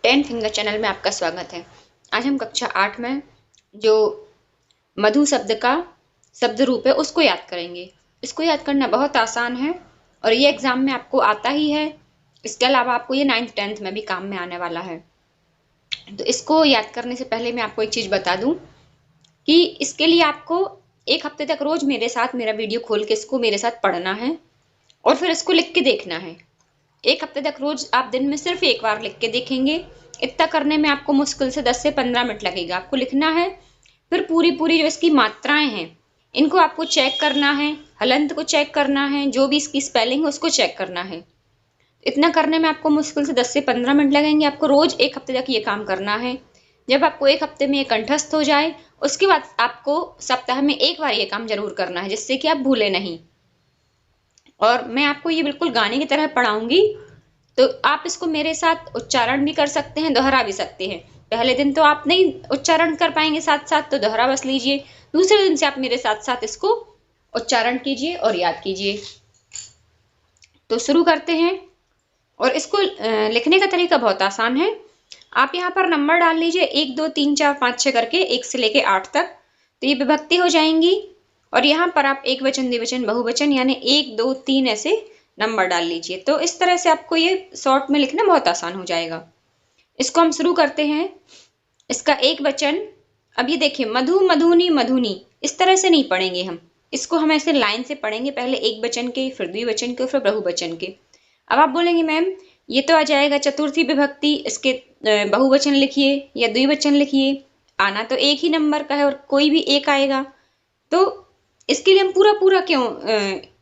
10 finger channel में आपका स्वागत है। आज हम कक्षा 8 में जो मधु शब्द का शब्द रूप है उसको याद करेंगे। इसको याद करना बहुत आसान है और ये एग्जाम में आपको आता ही है। इसके अलावा आपको ये 9th 10th में भी काम में आने वाला है। तो इसको याद करने से पहले मैं आपको एक चीज़ बता दूं कि इसके लिए आपको एक हफ्ते तक रोज मेरे साथ मेरा वीडियो खोल के इसको मेरे साथ पढ़ना है और फिर इसको लिख के देखना है। एक हफ्ते तक रोज आप दिन में सिर्फ एक बार लिख के देखेंगे। इतना करने में आपको मुश्किल से 10 से 15 मिनट लगेगा। आपको लिखना है, फिर पूरी जो इसकी मात्राएं हैं इनको आपको चेक करना है, हलंत को चेक करना है, जो भी इसकी स्पेलिंग है उसको चेक करना है। इतना करने में आपको मुश्किल से 10 से 15 मिनट लगेंगे। आपको रोज एक हफ्ते तक ये काम करना है। जब आपको एक हफ्ते में ये कंठस्थ हो जाए उसके बाद आपको सप्ताह में एक बार ये काम जरूर करना है, जिससे कि आप भूले नहीं। और मैं आपको ये बिल्कुल गाने की तरह पढ़ाऊंगी, तो आप इसको मेरे साथ उच्चारण भी कर सकते हैं, दोहरा भी सकते हैं। पहले दिन तो आप नहीं उच्चारण कर पाएंगे साथ साथ, तो दोहरा बस लीजिए। दूसरे दिन से आप मेरे साथ साथ इसको उच्चारण कीजिए और याद कीजिए। तो शुरू करते हैं। और इसको लिखने का तरीका बहुत आसान है। आप यहाँ पर नंबर डाल लीजिए 1 2 3 4 5 6 करके 1 से लेके 8 तक। तो ये विभक्ति हो जाएंगी। और यहाँ पर आप एक वचन, द्विवचन, बहुवचन यानी 1 2 3 ऐसे नंबर डाल लीजिए। तो इस तरह से आपको ये शॉर्ट में लिखना बहुत आसान हो जाएगा। इसको हम शुरू करते हैं। इसका एक वचन, अब ये देखिए मधु, मधुनी, मधुनी, इस तरह से नहीं पढ़ेंगे हम। इसको हम ऐसे लाइन से पढ़ेंगे, पहले एक वचन के, फिर द्विवचन के, फिर बहुवचन के। अब आप बोलेंगे मैम ये तो आ जाएगा चतुर्थी विभक्ति, इसके बहुवचन लिखिए या द्विवचन लिखिए। आना तो एक ही नंबर का है और कोई भी एक आएगा। तो इसके लिए हम पूरा क्यों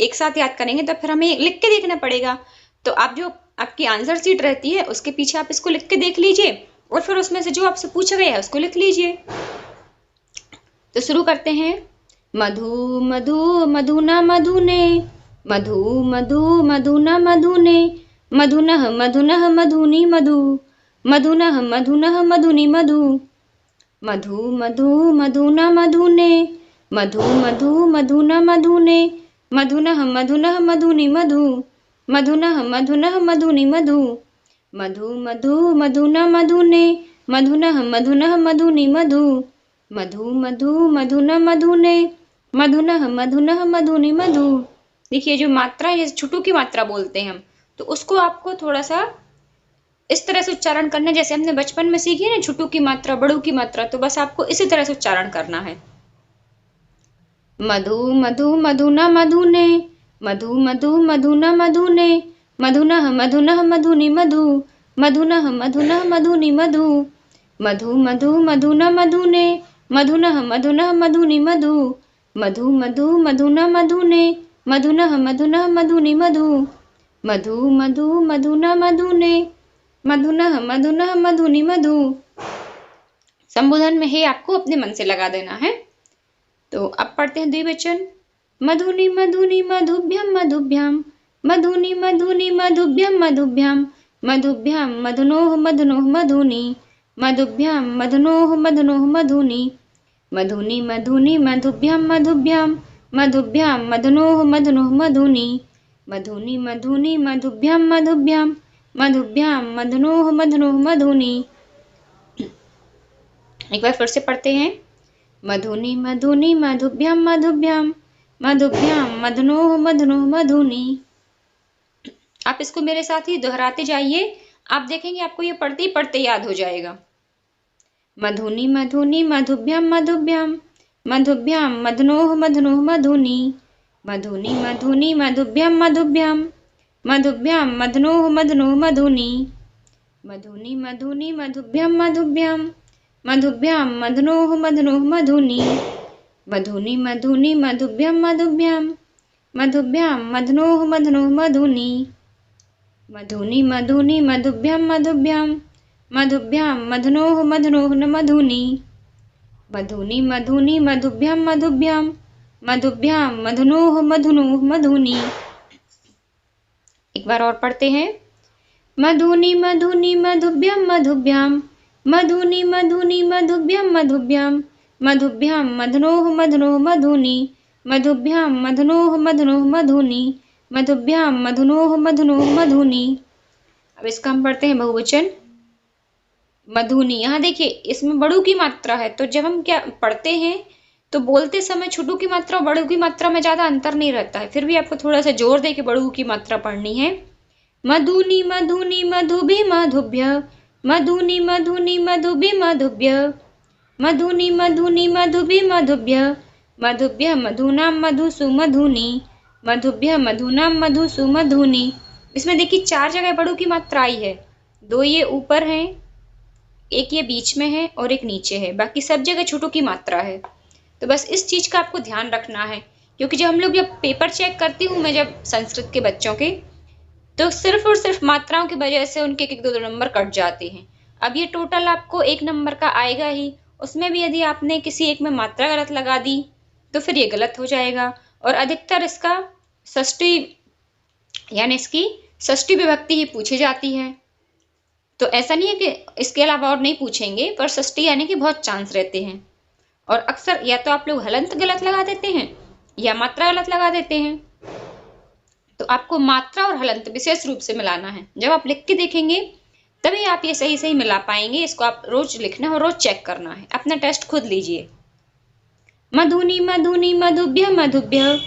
एक साथ याद करेंगे, तो फिर हमें लिख के देखना पड़ेगा। तो आप जो आपकी आंसर शीट रहती है उसके पीछे आप इसको लिख के देख लीजिए और फिर उसमें से जो आपसे पूछा गया है उसको लिख लीजिए। तो शुरू करते हैं। मधु मधु मधुना मधुने, मधु मधु मधुना मधुने, मधुनः मधुनः मधुनी मधु, मधुनः मधुनः मधुनी मधु, मधु मधु मधुना मधुने, मधु मधु मधुना मधुने, मधुनः मधुनः मधुनी मधु, मधुनः मधुनः मधुनी मधु, मधु मधु मधुना मधुने, मधुनः मधुनः मधुनी मधु, मधु मधु मधुना मधुने, मधुनः मधुनः मधुनी मधु। देखिए जो मात्रा, ये छुटू की मात्रा बोलते हैं हम, तो उसको आपको थोड़ा सा इस तरह से उच्चारण करना है जैसे हमने बचपन में सीखी है ना, छुटू की मात्रा, बड़ू की मात्रा। तो बस आपको इसी तरह से उच्चारण करना है। मधु मधु मधुना मधुने, मधु मधु मधुना मधुने, मधुनः मधुनः मधुनी मधु, मधुनः मधुनः मधुनी मधु, मधु मधु मधुना मधुने, मधुनः मधुनः मधुनी मधु, मधु मधु मधुना मधुने, मधुनः मधुनः मधुनी मधु, मधु मधु मधुना मधुने, मधुनः मधुनः मधुनी मधु। संबोधन में हे आपको अपने मन से लगा देना है। तो अब पढ़ते हैं द्विवचन। मधुनी मधुनी मधुभ्यम मधुभ्याम, मधुनी मधुनी मधुभ्यम मधुभ्याम, मधुभ्याम मधुनोः मधुनोः मधुनी, मधुभ्याम मधुनोः मधुनोः मधुनी, मधुनी मधुनी मधुभ्यम मधुभ्याम, मधुभ्याम मधुनोः मधुनोः मधुनी, मधुनी मधुनी मधुभ्यम मधुभ्याम, मधुभ्याम मधुनोः मधुनोः मधुनी। एक बार फिर से पढ़ते हैं। मधुनी मधुनी मधुभ्यम मधुभ्याम, मधुभ्याम मधुनोः मधुनोः मधुनी। आप इसको मेरे साथ ही दोहराते जाइए, आप देखेंगे आपको ये पढ़ते पढ़ते याद हो जाएगा। मधुनी मधुनी मधुभ्यम मधुभ्याम, मधुभ्याम मधुनोः मधुनोः मधुनी, मधुनी मधुनी मधुभ्यम मधुभ्याम, मधुभ्याम मधुनोः मधुनोः मधुनी, मधुनी मधुनी मधुभ्यम मधुभ्याम, मधुभ्याम मधुनोः मधुनोः मधुनी, मधुनी मधुनी मधुभ्यम मधुभ्याम, मधुभ्याम मधुनोः मधुनोः मधुनी, मधुनी मधुनी मधुभ्यम मधुभ्याम, मधुभ्याम मधुनोः मधुनोः मधुनी, मधुनी मधुनी मधुभ्यम मधुभ्याम, मधुभ्याम मधुनोः मधुनोः मधुनी। एक बार और पढ़ते हैं। मधुनी मधुनी मधुभ्यम मधुभ्याम, मधुनी मधुनी मधुभ्यम मधुभ्याम, मधुभ्याम मधुनोः मधुनोः मधुनी, मधुभ्याम मधुनोः मधुनोः मधुनी, मधुभ्याम मधुनोः मधुनोः मधुनी। अब इसका हम पढ़ते हैं बहुवचन। मधुनी। यहाँ देखिए इसमें बड़ू की मात्रा है, तो जब हम क्या पढ़ते हैं तो बोलते समय छोटू की मात्रा और बड़ू की मात्रा में ज्यादा अंतर नहीं रहता है, फिर भी आपको थोड़ा सा जोर दे के बड़ू की मात्रा पढ़नी है। मधुनी मधुनी मधुभि मधुभ्य, मधुनी मधुनी मधुभि मधुभ्य, मधुनी मधुनी मधुभि मधुभ्य, मधुभ्य मधुनाम मधु सुमधुनी, मधुभ्य मधुनाम मधु सुमधुनी। इसमें देखिए 4 जगह बड़ू की मात्रा आई है, 2 ये ऊपर हैं, एक ये बीच में है और एक नीचे है, बाकी सब जगह छोटू की मात्रा है। तो बस इस चीज का आपको ध्यान रखना है, क्योंकि जब हम लोग जब पेपर चेक करती हूँ मैं जब संस्कृत के बच्चों के, तो सिर्फ और सिर्फ मात्राओं की वजह से उनके 1-2 नंबर कट जाते हैं। अब ये टोटल आपको 1 नंबर का आएगा ही, उसमें भी यदि आपने किसी एक में मात्रा गलत लगा दी तो फिर ये गलत हो जाएगा। और अधिकतर इसका षष्ठी यानी इसकी षष्ठी विभक्ति ही पूछी जाती है, तो ऐसा नहीं है कि इसके अलावा और नहीं पूछेंगे, पर षष्ठी यानी कि बहुत चांस रहते हैं। और अक्सर या तो आप लोग हलंत गलत लगा देते हैं या मात्रा गलत लगा देते हैं, तो आपको मात्रा और हलंत विशेष रूप से मिलाना है। जब आप लिख के देखेंगे तभी आप ये सही सही मिला पाएंगे। इसको आप रोज लिखना है और रोज चेक करना है, अपना टेस्ट खुद लीजिए। मधुनी मधुनी मधुभ्य मधुभ्य,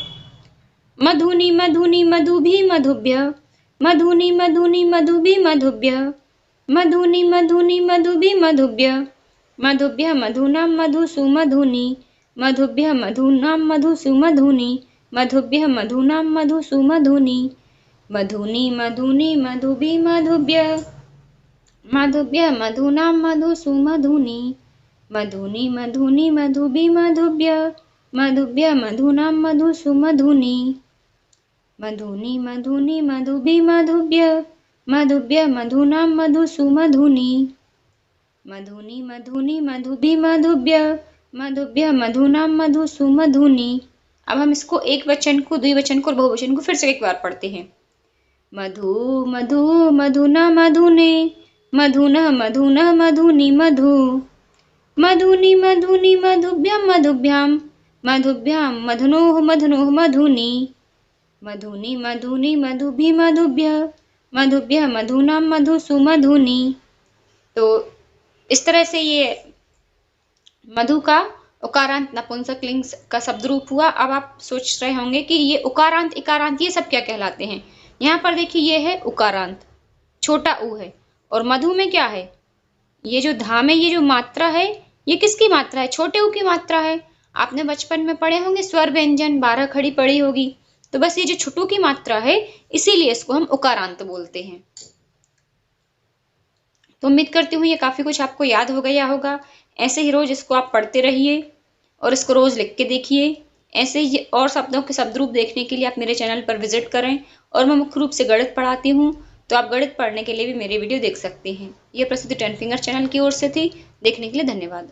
मधुनी मधुनी मधुभि मधुभ्य, मधुनी मधुनी मधुभि मधुभ्य, मधुनी मधुनी मधुभि मधुभ्य, मधुभ्य मधुनाम मधु सुमधुनी, मधुभ्य मधुनाम मधु सुमधुनी, मधुभ्य मधुनाम मधु सुमधुनी, मधुनी मधुनी मधुभि मधुभ्य, मधुभ्य मधुनाम मधु सुमधुनी, मधुनी मधुनी मधुभि मधुभ्य, मधुभ्य मधुनाम मधु सुमधुनी, मधुनी मधुनी मधुभि मधुभ्य, मधुभ्य मधुनाम मधु सुमधुनी, मधुनी मधुनी मधुभि मधुभ्य, मधुभ्य मधुनाम मधु सुमधुनी। अब हम इसको एक वचन को, द्विवचन को और बहुवचन को फिर से एक बार पढ़ते हैं। मधु मधु मधुना मधुने, मधुना मधुना मधुनी मधु, मधुनी मधुनी मधुभ्याम मधुभ्याम, मधुभ्याम मधुनोः मधुनोः मधुनी, मधुनी मधुनी मधुभि मधुभ्य, मधुभ्य मधुनाम मधु सुमधुनी। तो इस तरह से ये मधु का उकारांत नपुंसकलिंग का शब्द रूप हुआ। अब आप सोच रहे होंगे कि ये उकारांत इकारांत ये सब क्या कहलाते हैं। यहाँ पर देखिए ये है उकारांत, छोटा ऊ है, और मधु में क्या है, ये जो धा में ये जो मात्रा है ये किसकी मात्रा है, छोटे ऊ की मात्रा है। आपने बचपन में पढ़े होंगे स्वर व्यंजन 12 खड़ी पड़ी होगी, तो बस ये जो छोटू की मात्रा है इसीलिए इसको हम उकारांत बोलते हैं। तो उम्मीद करती हूँ ये काफी कुछ आपको याद हो गया होगा। ऐसे ही रोज इसको आप पढ़ते रहिए और इसको रोज लिख के देखिए। ऐसे ही और शब्दों के शब्द रूप देखने के लिए आप मेरे चैनल पर विजिट करें, और मैं मुख्य रूप से गणित पढ़ाती हूँ, तो आप गणित पढ़ने के लिए भी मेरे वीडियो देख सकते हैं। ये प्रसिद्ध 10 फिंगर चैनल की ओर से थी। देखने के लिए धन्यवाद।